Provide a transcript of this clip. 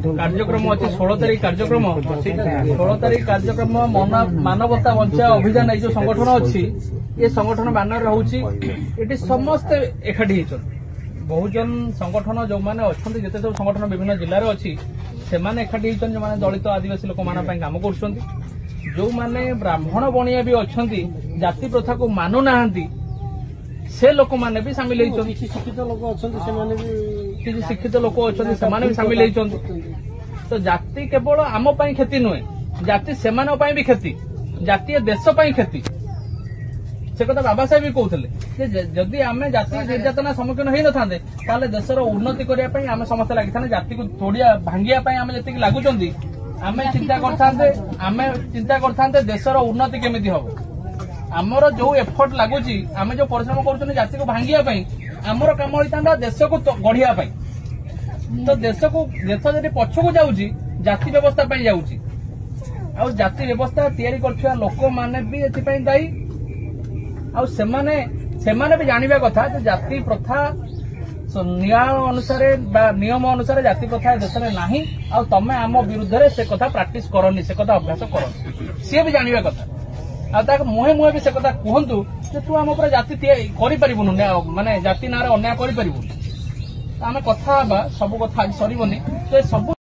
कार्यक्रम अच्छे 16 तारीख कार्यक्रम 16 तारीख कार्यक्रम मानवता बंचा अभियान जो संगठन अच्छी ये संगठन बैनर रोचे ये समस्ते एकाठी बहुजन संगठन जो मैंने अच्छा जिते सब संगठन विभिन्न जिले अच्छी से एकाठी जो मैंने दलित आदिवासी लोक मान काम कर जो मैंने ब्राह्मण बणिया भी अच्छा जाति प्रथा को मानु ना से लोक मैंने भी सामिल शिक्षित लोक अच्छा शिक्षित लोक अच्छा भी सामिल तो जाति केवल आम क्षति नुहे जाति से भी क्षति जातीय देश क्षति से कथा बाबा साहेब भी कहते जदि आम जाति निर्यातना सम्मुखीन हो न था देशर उन्नति करने आम समस्त लगी था जाति को तोड़िया भांगिया आम जी लगुच आम चिंता करते देशर उन्नति केमी हम आमर जो एफर्ट लगुच आम जो परिश्रम कर जाति को भांगिया आमर काम होता देश को गढ़िया तो देश जब पछकू जाऊँगी जाति व्यवस्था जाऊँगी आ जाति व्यवस्था तैयारी करथिबा लोक माने भी एथि दायी सेमाने भी जानिबा कथा जाति प्रथा न्याय अनुसार नियम अनुसार जाति प्रथा देश में नहीं आ तमे आम विरुद्ध से कथा प्रैक्टिस करनी से कथा अभ्यास करनी सी भी जानिबा कथा आ मुहे मुहे भी से कथा कहतु तू आम पर जाति करूँ माने जाति ना अन्याय करूँ आम कथा सब कथा आज सरबनी तो सब